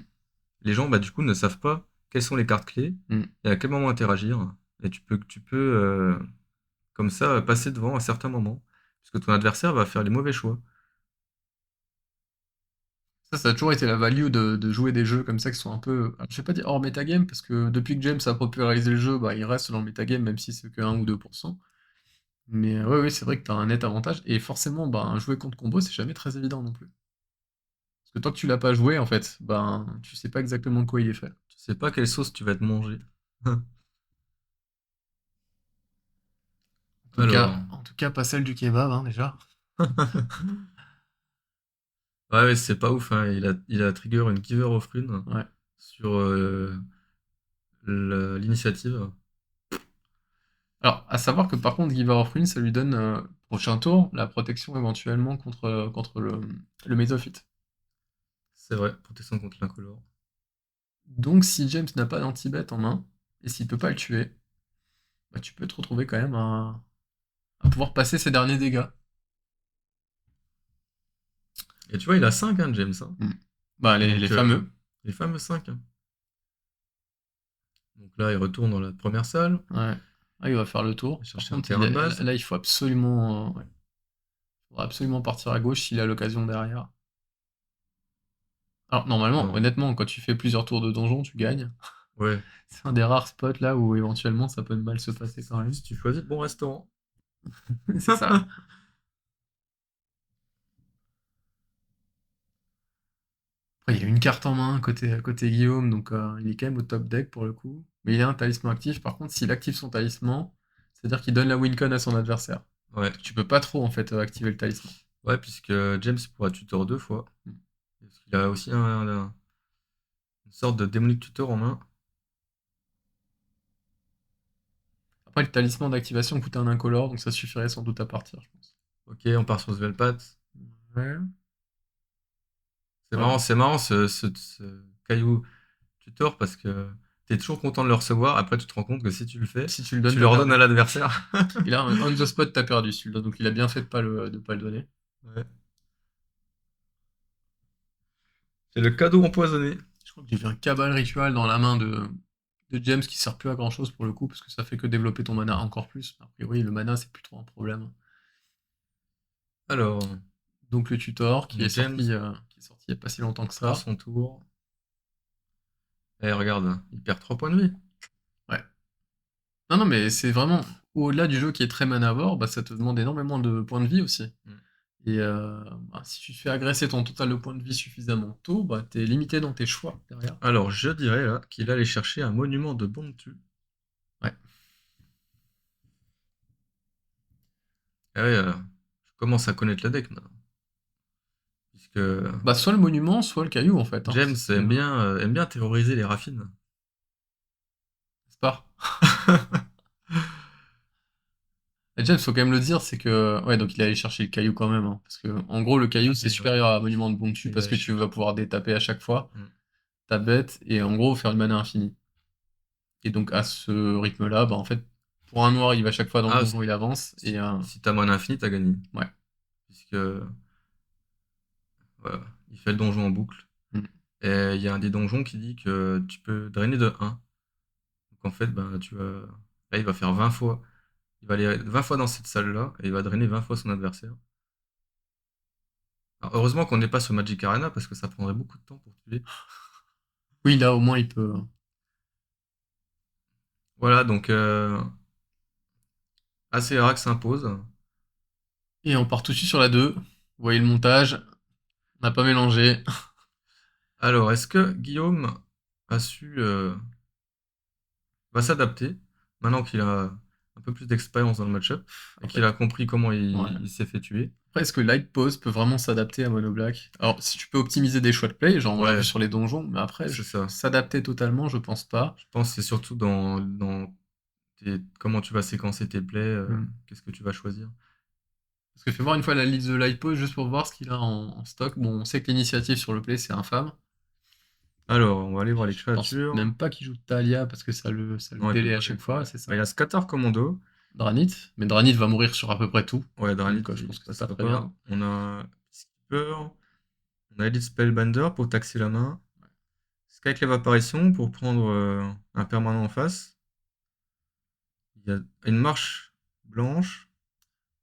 Les gens, bah, du coup, ne savent pas quelles sont les cartes clés hmm. et à quel moment interagir. Et tu peux comme ça, passer devant à certains moments. Parce que ton adversaire va faire les mauvais choix. Ça a toujours été la value de jouer des jeux comme ça qui sont un peu, alors, je vais pas dire hors metagame, parce que depuis que James a popularisé le jeu, bah, il reste dans le metagame, même si c'est que 1 ou 2%. Mais ouais, oui, c'est vrai que t'as un net avantage, et forcément, bah, jouer contre combo, c'est jamais très évident non plus. Parce que tant que tu l'as pas joué, en fait, ben, tu sais pas exactement de quoi il est fait. Tu sais pas quelle sauce tu vas te manger. Alors. En tout cas, pas celle du kebab, hein, déjà. Ouais, ouais, c'est pas ouf, hein. Il a trigger une Giver of Rune Ouais. sur l'initiative. Alors, à savoir que par contre, Giver of Ruin, ça lui donne, prochain tour, la protection éventuellement contre le Mesophyte. C'est vrai, protection contre l'incolore. Donc, si James n'a pas d'anti-bet en main, et s'il peut pas le tuer, bah, tu peux te retrouver quand même à pouvoir passer ses derniers dégâts. Et tu vois, il a 5 hein, James, hein. Hmm. Bah, les Donc, fameux. les fameux 5 hein. Donc là, il retourne dans la première salle. Ouais. Ah, il va faire le Il va tour. Par chercher un contre, terrain de base. là, il faut absolument, ouais. Il faudra absolument partir à gauche s'il a l'occasion derrière. Alors, normalement, Non. honnêtement, quand tu fais plusieurs tours de donjon, tu gagnes. Ouais. C'est un des rares spots là où éventuellement ça peut mal se passer quand même. Si tu choisis le bon restaurant. C'est ça. Après, il a une carte en main côté Guillaume, donc il est quand même au top deck pour le coup. Mais il a un talisman actif. Par contre, s'il active son talisman, c'est-à-dire qu'il donne la wincon à son adversaire. Ouais. Tu peux pas trop en fait activer le talisman. Ouais, puisque James pourra tutor 2 fois. Mm. Parce qu'il a aussi une sorte de démonique tutor en main. Après, le talisman d'activation coûte un incolore, donc ça suffirait sans doute à partir, je pense. Ok, on part sur Svelpat. Ouais. C'est Ouais. marrant, ce caillou tutor parce que t'es toujours content de le recevoir. Après, tu te rends compte que si tu le fais, Si tu le donnes, tu t'as le redonnes à perdu. l'adversaire. Il a un on the spot, t'as perdu celui-là, donc il a bien fait de pas le donner. Ouais. C'est le cadeau empoisonné. Je crois que j'ai vu un cabal ritual dans la main de James qui sert plus à grand chose pour le coup, parce que ça fait que développer ton mana encore plus. A priori, le mana, c'est plus trop un problème. Alors, Donc le tutor donc James qui est sorti il y a pas si longtemps que prend ça. son tour. Et regarde, il perd 3 points de vie. Ouais. Non, non, mais c'est vraiment au-delà du jeu qui est très manavore, bah, ça te demande énormément de points de vie aussi. Mm. Et bah, si tu fais agresser ton total de points de vie suffisamment tôt, bah, t'es limité dans tes choix derrière. Alors, je dirais là qu'il allait chercher un monument de Bontu. Ouais. Et ouais, je commence à connaître le deck maintenant. Puisque Bah, soit le monument, soit le caillou en fait. Hein. James C'est aime bien terroriser les raffines. c'est pas. Et James, faut quand même le dire, c'est que. Ouais, donc il est allé chercher le caillou quand même. Hein, parce que, en gros, le caillou, c'est Et ouais, supérieur à Monument de Bontu il parce allait que tu vas chercher. pouvoir détaper à chaque fois Mm. ta bête et en gros faire une mana infinie. Et donc à ce rythme-là, bah en fait, pour un noir, il va chaque fois dans le Ah, donjon, il avance. Et si t'as mana infinie, t'as gagné. ouais. Puisque voilà, il fait le donjon en boucle. Mm. Et il y a un des donjons qui dit que tu peux drainer de 1. Donc en fait, ben, là, il va faire 20 fois. Il va aller 20 fois dans cette salle-là et il va drainer 20 fois son adversaire. Alors, heureusement qu'on n'est pas sur Magic Arena parce que ça prendrait beaucoup de temps pour tuer. Oui, là au moins il peut. Voilà, donc ACRAC s'impose. Et on part tout de suite sur la 2. Vous voyez le montage. On n'a pas mélangé. Alors, est-ce que Guillaume a su va s'adapter maintenant qu'il a un peu plus d'expérience dans le match-up et qu'il Après, a compris comment ouais. il s'est fait tuer? Après, est-ce que Light Pose peut vraiment s'adapter à Mono Black? Alors, si tu peux optimiser des choix de play, genre on l'a vu Ouais, sur les donjons, mais après, c'est ça. s'adapter totalement, je pense pas. Je pense que c'est surtout dans comment tu vas séquencer tes plays, Hmm. qu'est-ce que tu vas choisir. Parce que fais voir une fois la liste de Light Pose juste pour voir ce qu'il a en stock. Bon, on sait que l'initiative sur le play, c'est infâme. Alors, on va aller voir les Je pense créatures. même pas qu'il joue Talia parce que ça le Non, il peut délai à pas chaque jouer fois, Talia. c'est ça. Bah, il y a Scatter Commando. Dranit, mais Dranit va mourir sur à peu près tout. Ouais, Dralit, Donc je il pense que c'est pas passera très pas. bien. On a Skipper. On a Elite Spellbender pour taxer la main. Skyclave Apparition pour prendre un permanent en face. Il y a une marche blanche.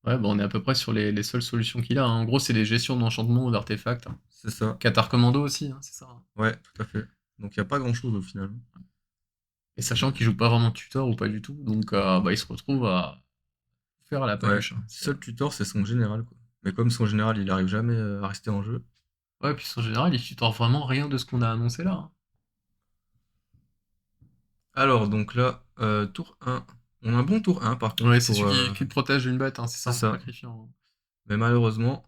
Ouais, bah on est à peu près sur les seules solutions qu'il a. Hein. En gros, c'est les gestions d'enchantement ou d'artefacts. Hein. C'est ça. Qatar Commando aussi, hein, c'est ça. Hein. Ouais, tout à fait. Donc il n'y a pas grand-chose au final. Et sachant qu'il joue pas vraiment de tutor ou pas du tout, donc bah, il se retrouve à faire à la Ouais, paluche. Hein. seul tutor, c'est son général, quoi. Mais comme son général, il arrive jamais à rester en jeu. Ouais, puis en général, il tutor vraiment rien de ce qu'on a annoncé là. Hein. Alors, donc là, tour 1. On a un bon tour 1 par contre Ouais, c'est pour. celui qui te protège d'une bête, hein, c'est C'est ça, ça. sacrifiant. Mais malheureusement,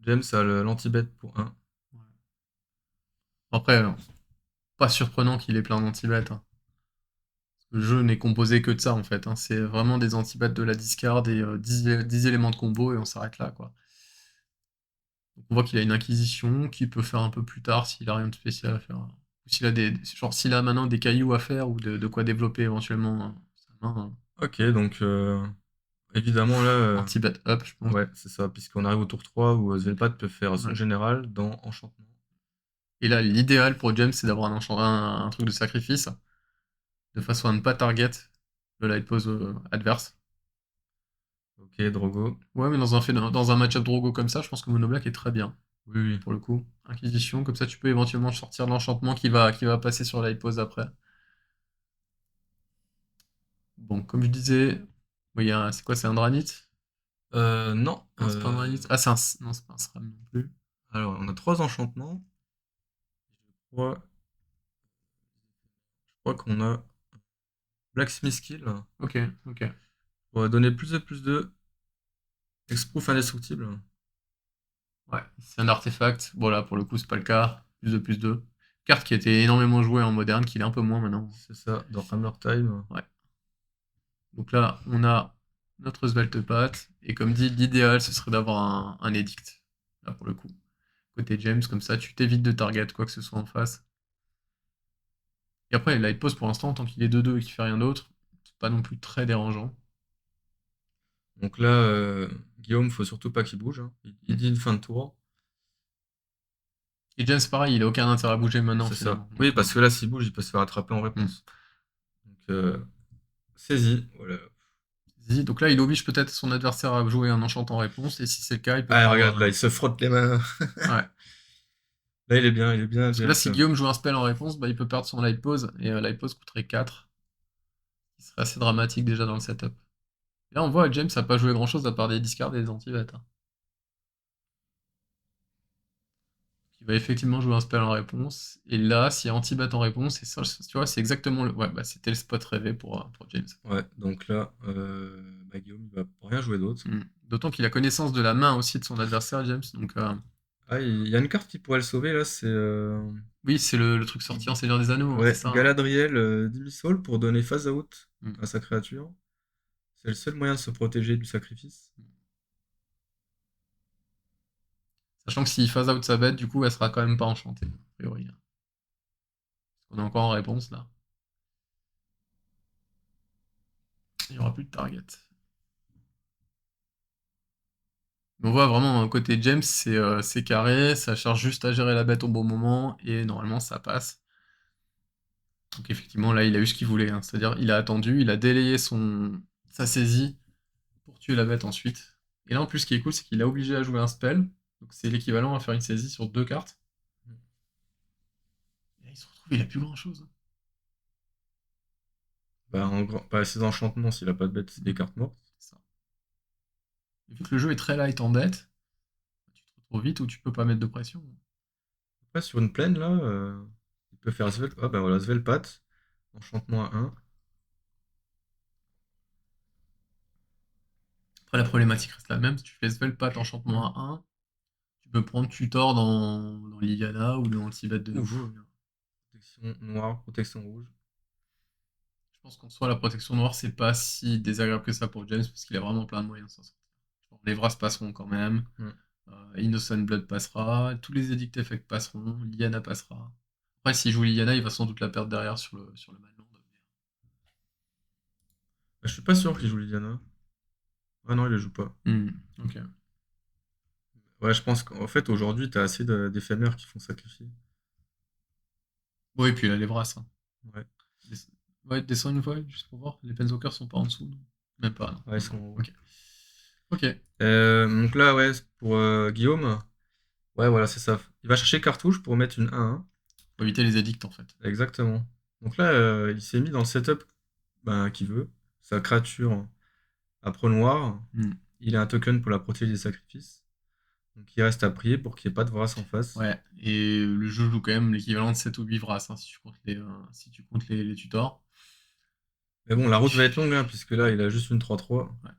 James a l'anti-bet pour 1. Ouais. Après, pas surprenant qu'il ait plein d'anti-bêtes. Hein. Le jeu n'est composé que de ça en fait. Hein. C'est vraiment des anti-bêtes de la discard et 10 éléments de combo et on s'arrête là quoi. Donc on voit qu'il a une inquisition qu'il peut faire un peu plus tard s'il a rien de spécial à faire. Ou s'il a genre s'il a maintenant des cailloux à faire ou de quoi développer éventuellement sa main. Hein. Ok, donc évidemment là, Anti-bet up, je pense. ouais, c'est ça, puisqu'on arrive au tour 3 où Svelpat peut faire son Ouais. général dans Enchantement. Et là, l'idéal pour James, c'est d'avoir un truc de sacrifice, de façon à ne pas target le light pose adverse. Ok, Drogo. Ouais, mais dans un match-up Drogo comme ça, je pense que Mono Black est très bien, Oui, oui. pour le coup. Inquisition, comme ça tu peux éventuellement sortir l'enchantement qui va passer sur light pose après. Bon, comme je disais, oui, c'est quoi, c'est un Dranit? Non. Non, c'est pas un Dranit. Ah, non, c'est pas un Sram non plus. Alors, on a 3 enchantements. Je crois qu'on a Blacksmith Skill Ok, ok. pour donner plus de Exproof indestructible. Ouais, c'est un artefact. Bon, là, pour le coup, c'est pas le cas. Plus de. Carte qui a été énormément jouée en moderne, qui l'est un peu moins maintenant. C'est ça, dans Hammer Time. Ouais. Donc là, on a notre Sveltepat, et comme dit, l'idéal, ce serait d'avoir un édict. Là, pour le coup. Côté James, comme ça, tu t'évites de target quoi que ce soit en face. Et après, Light Pose, pour l'instant, tant qu'il est 2-2 et qu'il fait rien d'autre, c'est pas non plus très dérangeant. Donc là, Guillaume, faut surtout pas qu'il bouge. Hein. Il dit une fin de tour. Et James, pareil, il a aucun intérêt à bouger maintenant, C'est ça. finalement. Oui, Donc, parce que là, s'il bouge, il peut se faire attraper en hmm. réponse. Donc, saisie. Voilà. Donc là, il oblige peut-être son adversaire à jouer un enchant en réponse, et si c'est le cas, il peut Ah, prendre regarde, là, il se frotte les mains. Ouais. Là, il est bien, Parce que là, James. si Guillaume joue un spell en réponse, bah, il peut perdre son light pose, et light pose coûterait 4, ce qui serait assez dramatique déjà dans le setup. Et là, on voit, James n'a pas joué grand-chose à part des discards et des anti-vets. Hein. Il va effectivement jouer un spell en réponse, et là, s'il y a anti-bat en réponse, et ça, tu vois, c'est exactement le... Ouais, bah, c'était le spot rêvé pour James. Ouais, donc là, bah, Guillaume, il va rien jouer d'autre. D'autant qu'il a connaissance de la main aussi de son adversaire, James, donc... Ah, il y a une carte qui pourrait le sauver, là, c'est... Oui, c'est le truc sorti en Seigneur des Anneaux, hein, c'est Ouais, ça. Hein. Galadriel d'Imisol pour donner phase out Mm. à sa créature. C'est le seul moyen de se protéger du sacrifice. Sachant que s'il phase out sa bête, du coup, elle sera quand même pas enchantée, a priori. Hein. On est encore en réponse, là. Il n'y aura plus de target. Mais on voit vraiment, côté James, c'est carré, ça cherche juste à gérer la bête au bon moment, et normalement, ça passe. Donc effectivement, là, il a eu ce qu'il voulait. Hein. C'est-à-dire, il a attendu, il a délayé sa saisie pour tuer la bête ensuite. Et là, en plus, ce qui est cool, c'est qu'il a obligé à jouer un spell. Donc c'est l'équivalent à faire une saisie sur 2 cartes. Et là, il se retrouve, il a plus grand-chose. Bah, bah, ses enchantements, s'il a pas de bête, c'est des cartes mortes. C'est ça. Et vu que le jeu est très light en bête, tu te retrouves vite où tu peux pas mettre de pression. Après, sur une plaine, là, il peut faire Ah, bah voilà, Svelpat, enchantement à 1. Après, la problématique reste la même. Si tu fais Svelpat enchantement à 1, tu peux prendre Tutor dans Liliana ou dans Tibet de Ouf, nouveau. protection noire, protection rouge. Je pense qu'en soi, la protection noire, c'est pas si désagréable que ça pour James parce qu'il a vraiment plein de moyens de s'en sortir. Genre, les Vras passeront quand même. Hmm. Innocent Blood passera. Tous les Edict Effects passeront. Liliana passera. Après, s'il joue Liliana, il va sans doute la perdre derrière sur le Manland. Bah, je suis pas sûr qu'il joue Liliana. Ah non, il le joue pas. Ok. Ouais, je pense qu'en fait, aujourd'hui, t'as assez d'éphémères qui font sacrifier. Bon, et puis il a les Vras. Hein. Ouais, Des- Ouais, descends une fois, juste pour voir. Les Penswalkers sont pas en dessous, non. Même pas, non. ouais, ils Non, sont non. en haut. Ok. Ok. Donc là, ouais, c'est pour Guillaume, ouais, voilà, c'est ça. Il va chercher cartouche pour mettre une 1-1. Faut éviter les édicts, en fait. Exactement. Donc là, il s'est mis dans le setup qu'il veut. Sa créature à pro noir. Hmm. Il a un token pour la protéger des sacrifices. Donc il reste à prier pour qu'il n'y ait pas de Vras en face. Ouais, et le jeu joue quand même l'équivalent de 7 ou 8 Vras, hein, si tu comptes les tutors. Mais bon, la route va être longue, hein, puisque là, il a juste une 3-3, Ouais,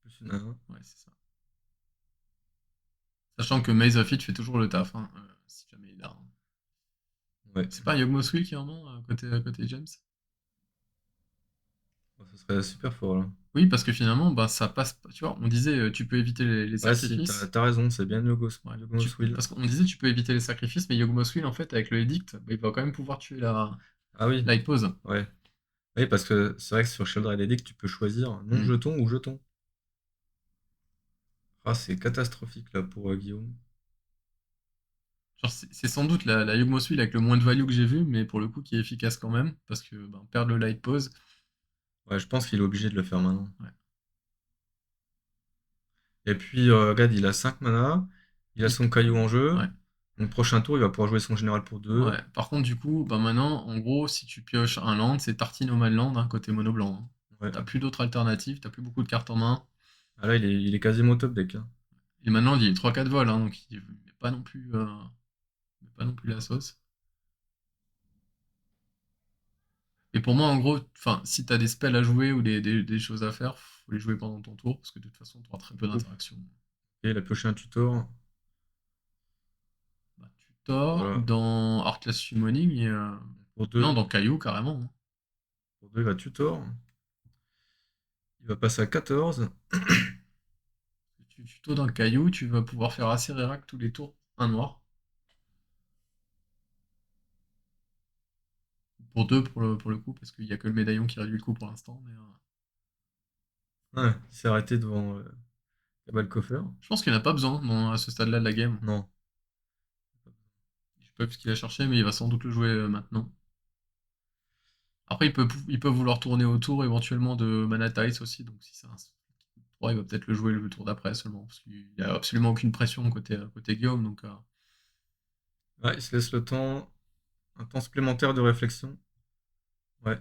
plus une 1-1. ouais, c'est ça. Sachant que Maze of It fait toujours le taf, hein, si jamais il a. Hein. Ouais, C'est pas un Yogmoth's Will qui en a côté James? bon, ça serait super fort là. Oui, parce que finalement, bah, ça passe. Tu vois, on disait tu peux éviter les Ouais, si, t'as sacrifices. t'as raison, c'est bien Ouais. Yogmo's Will. Parce qu'on disait tu peux éviter les sacrifices, mais Yogmoth's Will, en fait, avec le Edict, bah, il va quand même pouvoir tuer Ah oui, la pose. ouais. Oui, parce que c'est vrai que sur Sheldred Edict, tu peux choisir non Hmm. jeton ou jeton. Ah, c'est catastrophique là pour Guillaume. Genre, c'est sans doute la Yogmoth's Will avec le moins de value que j'ai vu, mais pour le coup qui est efficace quand même, parce que ben, perdre le light pose. Ouais, je pense qu'il est obligé de le faire maintenant. Ouais. Et puis, regarde, il a 5 mana, il a son caillou en jeu. Ouais. Donc, prochain tour, il va pouvoir jouer son général pour 2. Ouais. Par contre, du coup, bah maintenant, en gros, si tu pioches un land, c'est tartine au land, hein, côté mono blanc. Hein. Ouais. T'as plus d'autres alternatives, t'as plus beaucoup de cartes en main. Ah là, il est quasiment top deck. Hein. Et maintenant, il est 3-4 vols, hein, donc il met pas non plus, met pas non plus la sauce. Et pour moi, en gros, enfin, si t'as des spells à jouer ou des choses à faire, faut les jouer pendant ton tour, parce que de toute façon, tu auras très peu Ouf. d'interaction. Et il a pioché un tutor. Bah, Tutor, Voilà. dans Artless Summoning, et, Pour non, 2, dans Caillou, carrément. Hein. il va tutor. Il va passer à 14. Tu tuto dans Caillou, tu vas pouvoir faire assez rérac tous les tours, un noir. Pour deux, pour le coup, parce qu'il n'y a que le médaillon qui réduit le coup pour l'instant. Mais, Ouais, il s'est arrêté devant Cabal Coffer. je pense qu'il n'y en a pas besoin à ce stade-là de la game. Non. pas vu ce qu'il a cherché, mais il va sans doute le jouer maintenant. Après, il peut vouloir tourner autour éventuellement de Mana Tides aussi, donc si c'est un 3, il va peut-être le jouer le tour d'après seulement, parce qu'il n'y a absolument aucune pression côté Guillaume, donc Ouais, il se laisse le temps, un temps supplémentaire de réflexion. Ouais.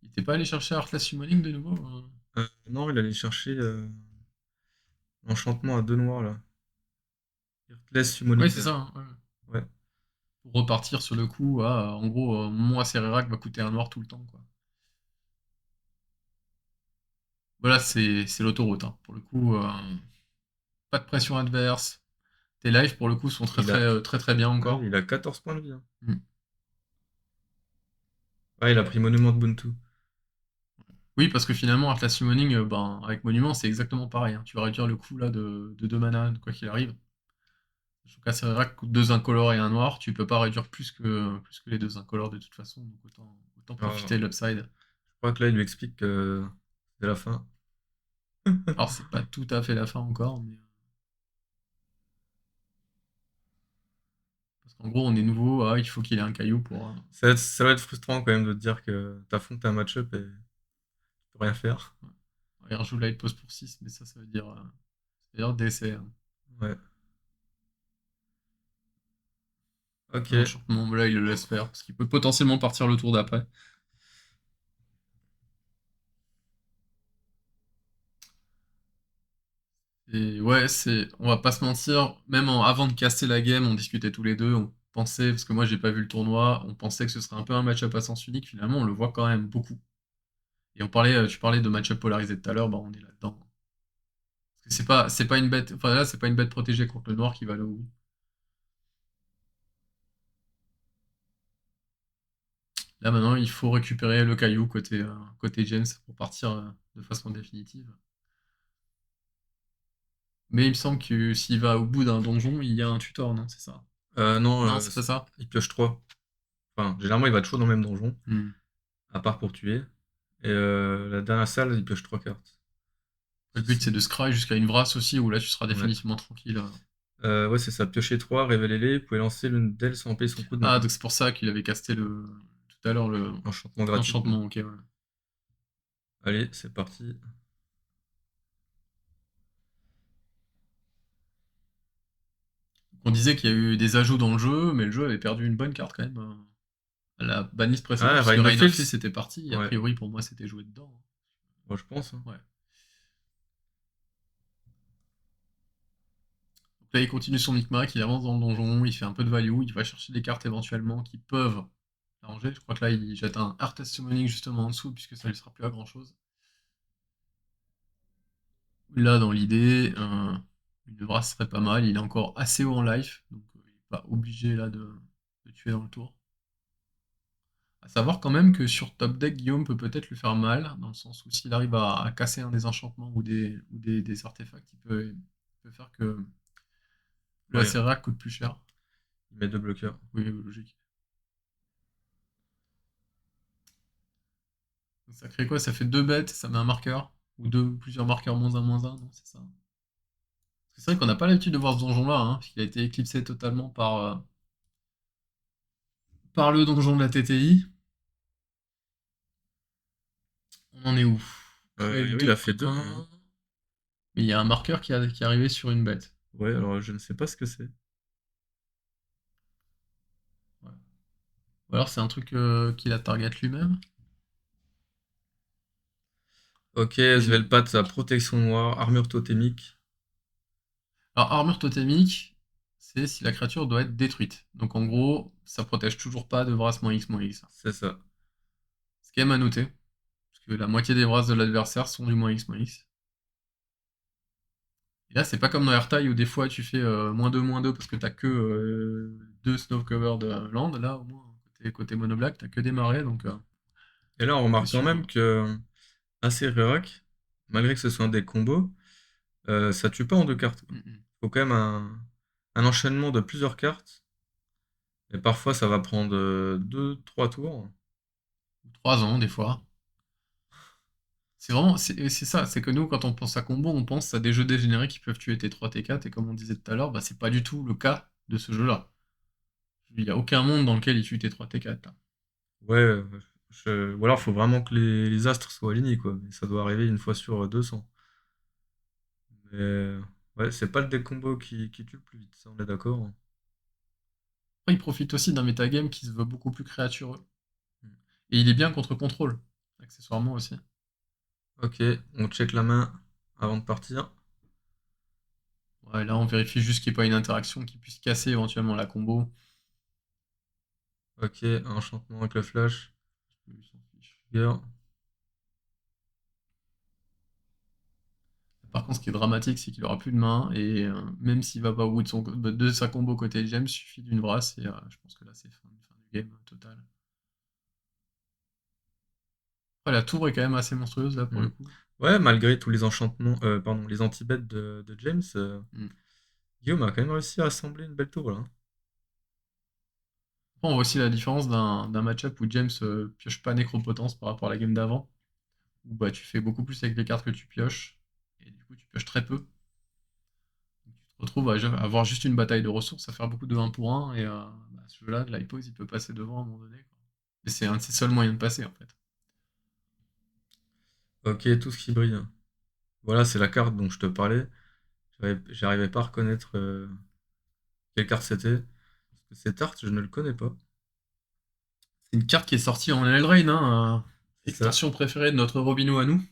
il n'était pas allé chercher Heartless Summoning de nouveau Non, il allait chercher l'enchantement à 2 noirs là. Heartless Oui, Summoning. c'est ça, hein, ouais. Ouais. Pour repartir sur le coup, en gros, moi, Sererac va coûter un noir tout le temps, quoi. Voilà, c'est l'autoroute, hein. Pour le coup, pas de pression adverse. Tes lives, pour le coup, sont Il a, très très bien ouais, encore. il a 14 points de vie, hein. Mm. Ouais, il a pris Monument de Buntu. Oui, parce que finalement, Atlas Summoning, ben, avec Monument, c'est exactement pareil, hein. Tu vas réduire le coût là de 2 mana, quoi qu'il arrive. Sachant qu'à Sererac coûte 2 incolores et un noir, tu peux pas réduire plus que les 2 incolores de toute façon, donc autant Alors, profiter de l'upside. je crois que là, il lui explique que c'est la fin. Alors, c'est pas tout à fait la fin encore, mais. Parce qu'en gros, on est nouveau, il faut qu'il ait un caillou pour. Ça va être frustrant quand même de te dire que t'affrontes un match-up et tu peux rien faire. Ouais. Il rejoue là, il pose pour 6, mais ça veut dire. Ça veut dire DC, hein. Ouais. Ok. L'enchantement, là, il le laisse faire, parce qu'il peut potentiellement partir le tour d'après. Et ouais, on va pas se mentir, même avant de casser la game, on discutait tous les deux, on pensait, parce que moi j'ai pas vu le tournoi, on pensait que ce serait un peu un match-up à sens unique, finalement on le voit quand même beaucoup. Et tu parlais de match-up polarisé tout à l'heure, bah on est là-dedans. Parce que c'est pas une bête, enfin là c'est pas une bête protégée contre le noir qui va aller au bout. Là maintenant il faut récupérer le caillou côté James pour partir de façon définitive. Mais il me semble que s'il va au bout d'un donjon, il y a un tutor, non? C'est ça? Non, Non, c'est pas ça? il pioche 3. Enfin, généralement, il va toujours dans le même donjon, Hmm. à part pour tuer. Et la dernière salle, il pioche 3 cartes. Le but c'est de scry jusqu'à une vrasse aussi, où là tu seras Ouais. définitivement tranquille. Ouais, c'est ça. Piocher 3, révélez-les. Vous pouvez lancer l'une d'elles sans payer son coût de Ah, mana. donc c'est pour ça qu'il avait casté tout à l'heure Enchantement gratuit, quoi. l'enchantement, ok, ouais. Allez, c'est parti. On disait qu'il y a eu des ajouts dans le jeu, mais le jeu avait perdu une bonne carte quand même. À la banlist précédente, Ah, puisque Rain of Rain of Fist Fields. était parti, et a Ouais, priori pour moi c'était joué dedans, moi je pense, hein. hein. Ouais. Donc là il continue son micmac, il avance dans le donjon, il fait un peu de value, il va chercher des cartes éventuellement qui peuvent l'arranger. Je crois que là il jette un Heartless Summoning justement en dessous, puisque ça lui sera plus à grand chose. Là, dans l'idée, une brasse serait pas mal. Il est encore assez haut en life, donc il n'est pas obligé là de tuer dans le tour. À savoir quand même que sur top deck, Guillaume peut peut-être lui faire mal, dans le sens où s'il arrive à casser un des enchantements ou des artefacts, il peut faire que le Ouais, Acerac coûte plus cher. il met 2 bloqueurs. Oui, logique. Donc ça crée quoi? Ça fait deux bêtes, ça met un marqueur. Ou plusieurs marqueurs -1, non, c'est ça. C'est vrai qu'on n'a pas l'habitude de voir ce donjon-là, hein, parce qu'il a été éclipsé totalement par le donjon de la TTI. On en est où? Créer Oui, il a deux fait 2 1. Mais il y a un marqueur qui est arrivé sur une bête. Ouais, alors je ne sais pas ce que c'est. Ouais. Ou alors c'est un truc qu'il a target lui-même. Ok, Mais non. Svelpat, sa protection noire, armure totémique. Alors armure totémique, c'est si la créature doit être détruite. Donc en gros, ça protège toujours pas de Vras -X. C'est ça. Ce qui est à noter, parce que la moitié des Vras de l'adversaire sont du -X. Et là, c'est pas comme dans Airtile où des fois tu fais -2 parce que t'as que 2 snow covered land. Là, au moins, côté mono black, t'as que des marais, donc Et là, on t'es remarque quand sûr. même que Acerarak, malgré que ce soit un deck combo, ça tue pas en 2 cartes, quoi. Mm, mm. Faut quand même un enchaînement de plusieurs cartes. Et parfois, ça va prendre 2-3 tours. 3 ans, des fois. C'est vraiment, c'est ça, c'est que nous, quand on pense à combo, on pense à des jeux dégénérés qui peuvent tuer T3, T4, et comme on disait tout à l'heure, bah, c'est pas du tout le cas de ce jeu-là. Il n'y a aucun monde dans lequel il tue T3, T4, là. Ouais, ou alors faut vraiment que les astres soient alignés, quoi. Mais ça doit arriver une fois sur 200. Mais ouais, c'est pas le deck combo qui tue le plus vite, ça on est d'accord. Après, il profite aussi d'un metagame qui se veut beaucoup plus créatureux. Et il est bien contre contrôle, accessoirement aussi. Ok, on check la main avant de partir. Ouais, là, on vérifie juste qu'il n'y ait pas une interaction qui puisse casser éventuellement la combo. Ok, enchantement avec le flash. Il s'en fiche. Trigger. Par contre, ce qui est dramatique, c'est qu'il aura plus de main, et même s'il va pas au bout de sa combo côté James, il suffit d'une brasse, et je pense que là, c'est fin du game total. Après, la tour est quand même assez monstrueuse, là, pour Hmm. le coup. Ouais, malgré tous les enchantements, pardon, les anti-bêtes de James, Mm. Guillaume a quand même réussi à assembler une belle tour là. Après, on voit aussi la différence d'un match-up où James pioche pas Nécropotence par rapport à la game d'avant, où bah, tu fais beaucoup plus avec les cartes que tu pioches, et du coup, tu pioches très peu. Donc, tu te retrouves à avoir juste une bataille de ressources, à faire beaucoup de 1 pour 1, et bah, ce jeu-là, de l'hypose, il peut passer devant à un moment donné, quoi. Et c'est un de ses seuls moyens de passer, en fait. Ok, tout ce qui brille. Voilà, c'est la carte dont je te parlais. J'arrivais pas à reconnaître quelle carte c'était. Parce que cet art, je ne le connais pas. C'est une carte qui est sortie en Eldraine, hein, C'est ça. extension préférée de notre Robino à nous.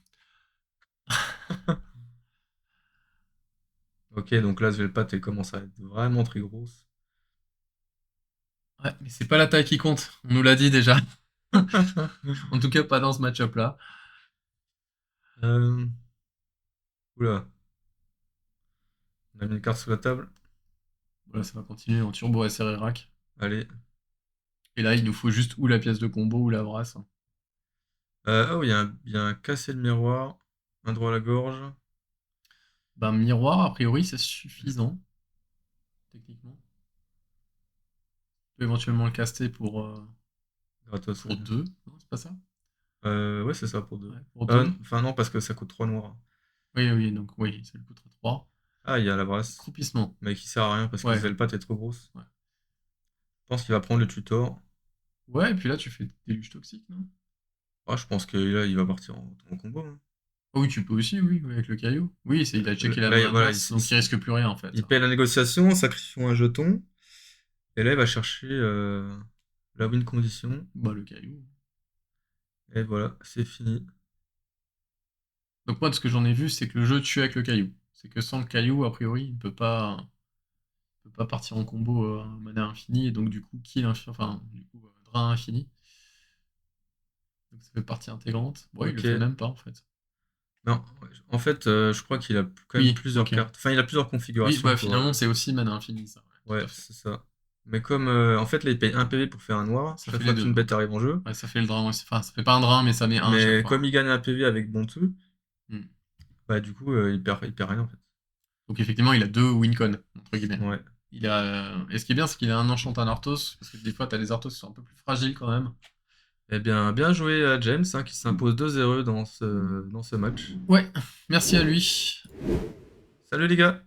Ok, donc là, Svelpat, elle commence à être vraiment très grosse. Ouais, mais c'est pas la taille qui compte, on nous l'a dit déjà. En tout cas, pas dans ce match-up là. Euh, Oula, on a mis une carte sous la table. Voilà, ça va continuer en turbo SR rack. Allez. Et là, il nous faut juste ou la pièce de combo ou la brasse. Oh, il y a un casser le miroir, un droit à la gorge. Ben, miroir, a priori, c'est suffisant, techniquement. Tu peux éventuellement le caster Gratos, pour ouais. 2. Non, c'est pas ça? Ouais, c'est ça pour deux. Ouais, pour 2. Enfin, non, parce que ça coûte 3 noirs. Oui, oui, donc oui, ça lui coûtera 3. Ah, il y a la brasse. Croupissement. Mais qui sert à rien parce que Ouais, Svelpat est trop grosse. ouais. Je pense qu'il va prendre le tutor. Ouais, et puis là, tu fais déluge toxique, non? Ah, je pense que là, il va partir en combo, hein. Ah oui, tu peux aussi, oui, oui, avec le caillou. Oui, il a checké la Là, main voilà, adverse, donc il risque plus rien en fait. il paie la négociation en sacrifiant un jeton. Et là, il va chercher la win condition. Bah, le caillou. Et voilà, c'est fini. Donc moi, de ce que j'en ai vu, c'est que le jeu tue avec le caillou. C'est que sans le caillou, a priori, il peut pas partir en combo mana infini, et donc du coup, kill infini, enfin, du coup, drain infini. Donc ça fait partie intégrante. Bon, il le Ok. fait même pas, en fait. Non, en fait, je crois qu'il a quand même Oui, plusieurs ok. cartes. Enfin, il a plusieurs Oui, configurations bah pour. finalement, c'est aussi mana infini, ça, ouais, tout Ouais, à fait. c'est ça. Mais comme en fait, là, il paye 1 PV pour faire un noir, Ça chaque fait les fois deux, qu'une donc. bête arrive en jeu. Ouais, ça fait le drain aussi. Enfin, ça fait pas un drain, mais ça met un à chaque Mais fois. comme il gagne un PV avec Bontu, Hmm. bah du coup, il perd rien en fait. Donc effectivement, il a deux wincon, entre guillemets. Ouais. Et ce qui est bien, c'est qu'il a un enchant en Arthos, parce que des fois, t'as des Arthos qui sont un peu plus fragiles quand même. Eh bien, bien joué à James, hein, qui s'impose 2-0 dans ce match. Ouais, merci à lui. Salut les gars!